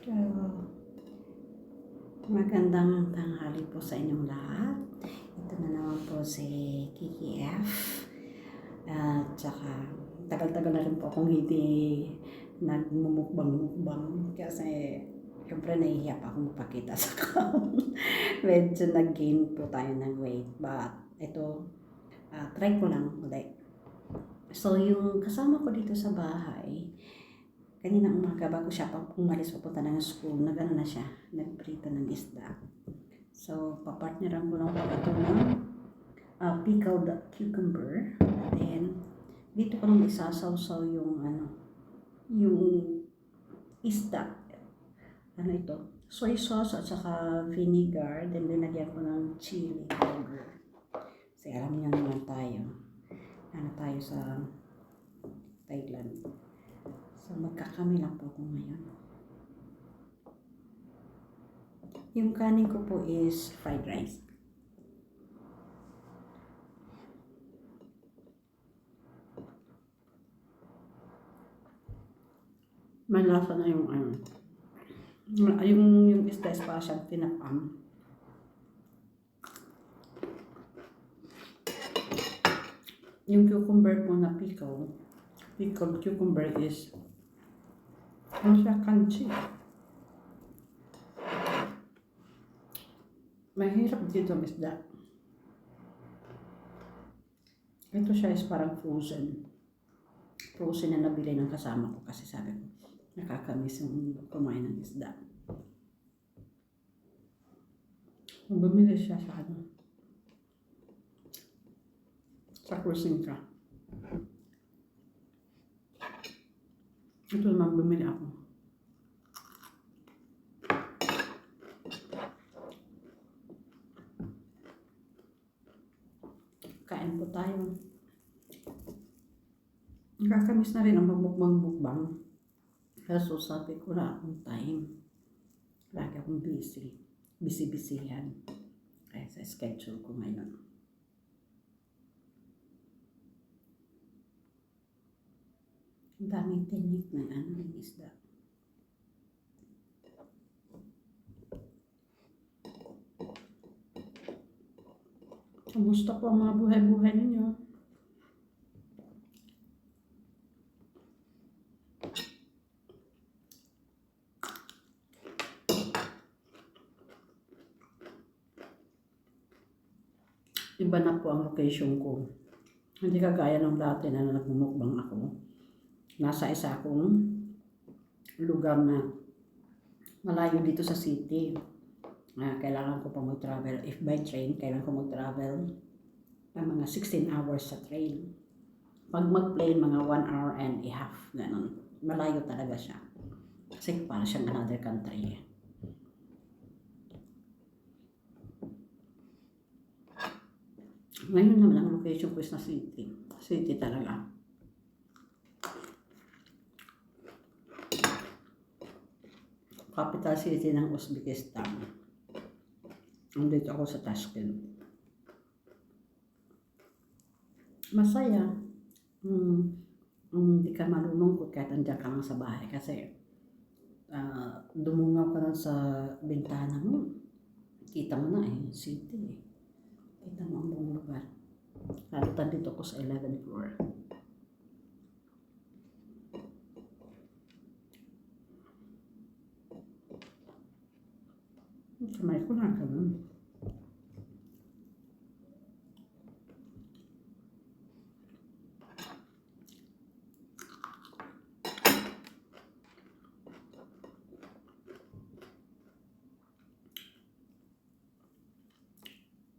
Hello. Magandang tanghali po sa inyong lahat. Ito na naman po si Kiki F. At saka tagal-tagal na rin po akong hindi nagmumukbang-mukbang kasi siyempre nahihiya pa akong magpakita sa account. Medyo nag-gain po tayo ng weight, but ito, try ko lang ulit. So yung kasama ko dito sa bahay, kanina umaga bago siya umalis papunta ng school, nag-ano na siya, nagprito ng isda. So, papartneran ko lang po ito ng pickled cucumber. Then, dito ko lang isasawsaw yung yung isda. Ano ito? Soy sauce at saka vinegar. Then, linagyan ko ng chili powder. Kasi alam niyo naman tayo. Tayo sa Thailand. So, magkakami lang po ako ngayon. Yung kanin ko po is fried rice. May lasa na yung yung isda is pa siyang tinapam. Yung cucumber po na pickled cucumber is ano siya, crunchy. Mahirap dito ang isda. Ito siya is parang frozen. Frozen na nabili ng kasama ko kasi sabi ko, nakakamiss yung kumain ng isda. Bumili siya sa sa Cruzinka. Ito naman bumili ako. Kain po tayo. Nakakamiss na rin ang magbukbang-bukbang. Kaso sabi ko na akong time. Lagi akong busy. Busy-busyhan. Kaya sa schedule ko ngayon. Ang daming tinik na ng isda. Kamusta po ang mga buhay-buhay ninyo? Iba na po ang location ko. Hindi kagaya ng dati na nagmumukbang ako. Nasa isa akong lugar na malayo dito sa city. Kailangan ko pa mag-travel. If by train, kailangan ko mag-travel ng mga 16 hours sa train. Pag mag-plane, mga 1 hour and a half. Ganun. Malayo talaga siya. Kasi para siyang another country. Ngayon naman ang location ko is na city. City talaga. Capital city ng Uzbekistan. Nandito ako sa Tashkent. Masaya. Hindi ka malulungkot kahit andyan ka lang sa bahay. Kasi dumungaw ka lang sa bintana mo. Kita mo na city. Kita mo ang buong lugar. Lalo dito ko sa 11th floor. Kamay ko na ganun.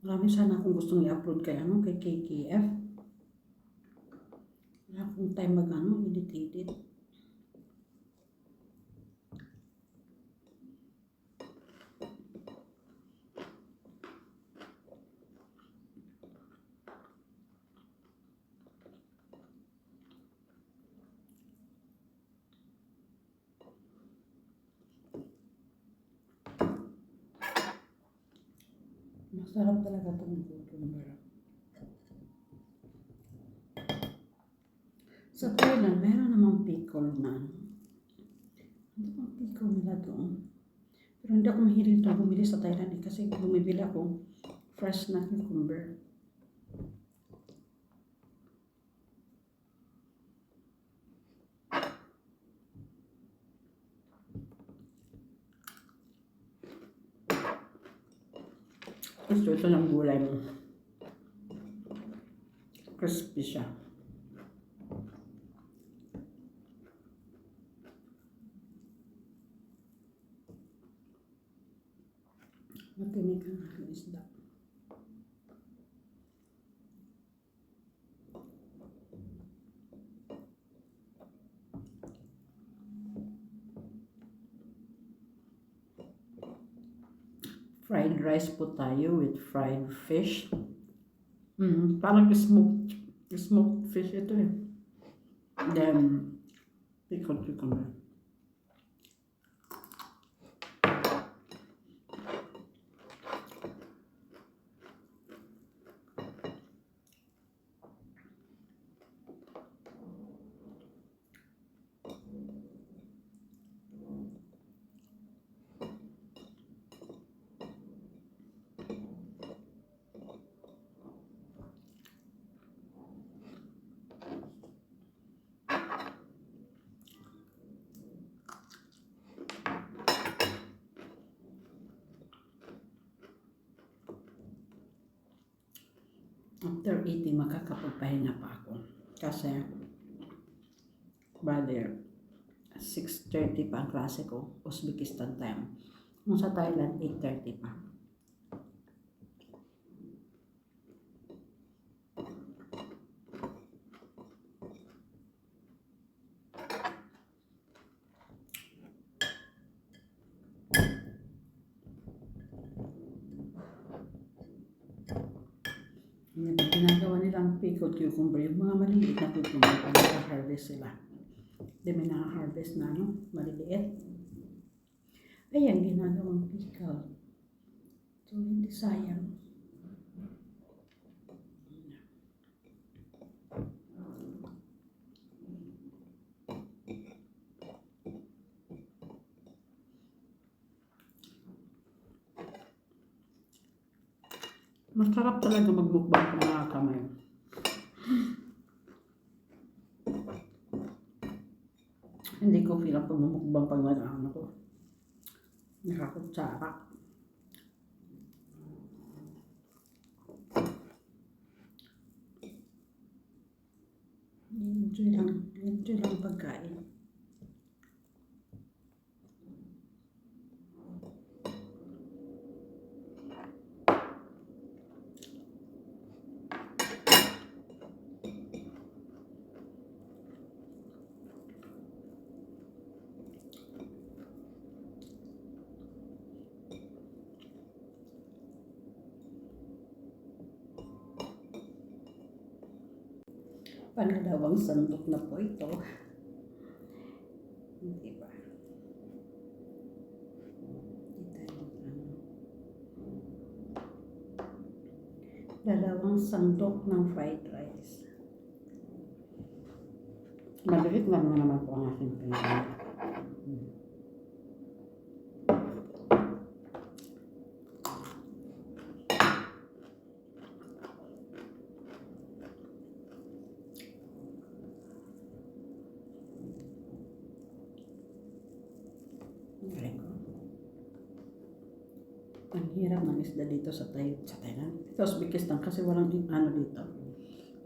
Marami sana akong gustong i-upload kay KKF. Wala akong time edit. Masarap talaga itong cucumber. Sa Thailand, meron namang pickled na. Ano bang ikaw nila doon. Pero hindi ako mahilig ito bumili sa Thailand kasi bumibili ako fresh na cucumber. Gusto ito ng gulay mo. Crispy siya. Matinig ang aking isda. Fried rice po tayo with fried fish. Parang smoked fish ito eh. Then, pickled cucumber. After eating, makakapagpahinga pa ako. Kasi, bali, 6:30 pa ang klase ko, Uzbekistan time. Kung sa Thailand, 8:30 pa. Yan, ginagawa nilang pickled cucumber, yung mga maliliit na cucumber, pag naka-harvest sila. Hindi may naka-harvest na, no? Maliliit. Ayan, ginagawang pickle. So, hindi sayang. Masarap talaga magmukbang ng mga kamay. Hindi ko feel ang pagmumukbang pag marami ko. Nakakutsara. Enjoy lang pagkain. Pangalawang sandok na po ito. Hindi ba? Dalawang sandok ng fried rice. Maliit lang naman po ang aking pinag. Ang hirap ng isda dito sa Thailand. Ito Uzbekistan kasi walang ano dito.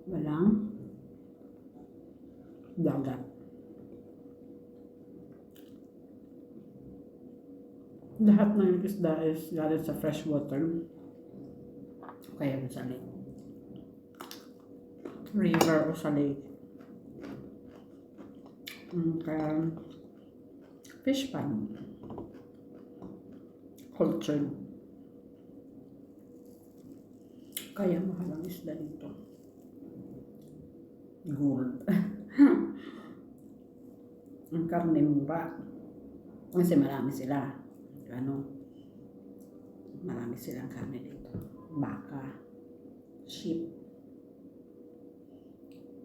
Walang dagat. Lahat ng isda is galing sa fresh water. Kaya sa lake. River o sa lake. Kaya fish pond. Culture. Kaya mahal ang isda dito. Gold. Ang karne mura. Kasi marami sila. Marami silang karne dito. Baka. Sheep.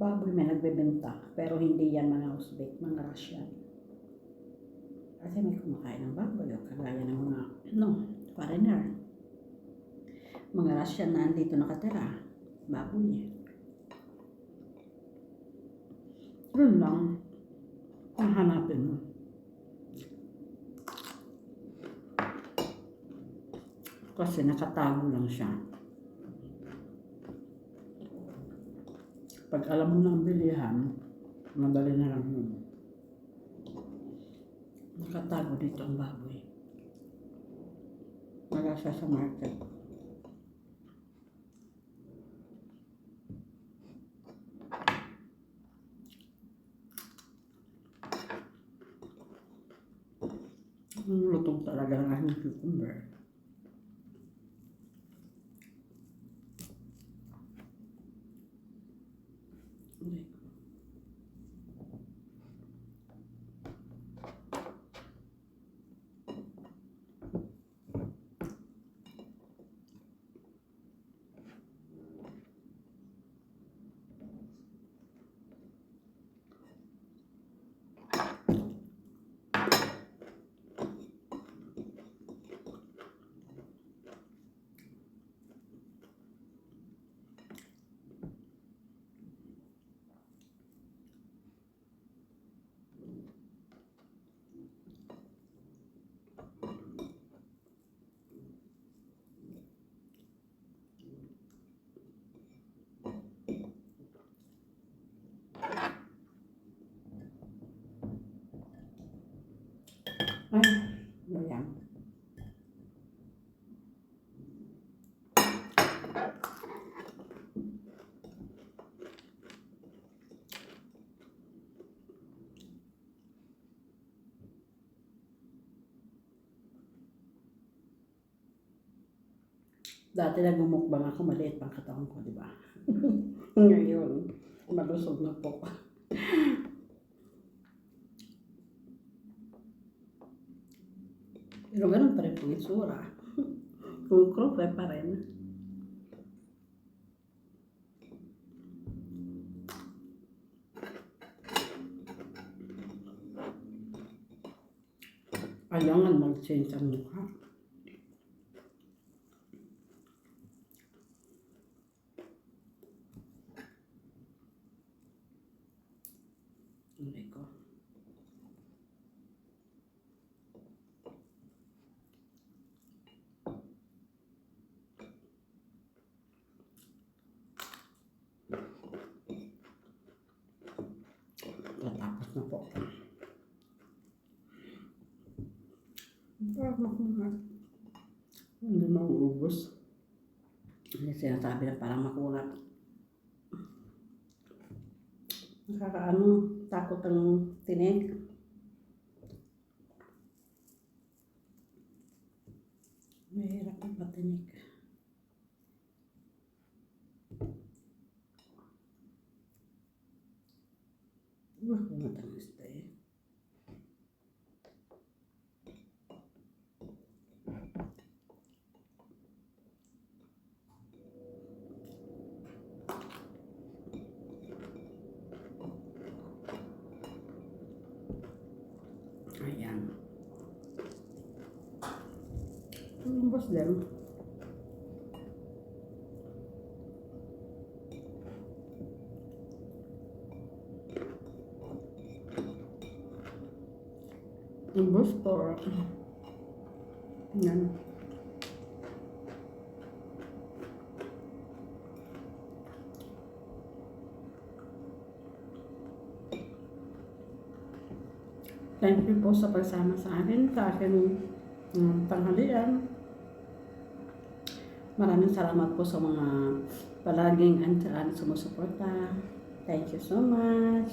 Baboy may nagbebenta. Pero hindi yan mga Uzbek, mga Russian. Kasi may kumakain ng baboy, o kagaya ng mga, foreigner. Mga Russian na andito nakatira, baboy. Yun lang, ang hanapin mo. Kasi nakatago lang siya. Pag alam mo ng bilihan, madali na lang yun. Nakatago dito ang baboy. Wala siya sa market. Lutong talaga ng aking cucumber. Okay. Ay, ayan. Dati nagmumukbang ako, maliit pang katawan ko, di ba? Ngayon, malusog na po. Pero ganun pa rin po itsura. Kung krope pa rin. Kailangan mag-change ang mukha. Hindi ko. Natapos na po. Hindi mauubos. Hindi sinasabi na parang makulat. Nakakaano, takot ang tinig. Mahirap ang patinig. Makulat ang stay. Ayan. Tumbos din. Tumbos po. Ayan. Thank you po sa pagsama sa akin, sa aking tanghalian. Maraming salamat po sa mga palaging andyan sumusuporta. Thank you so much.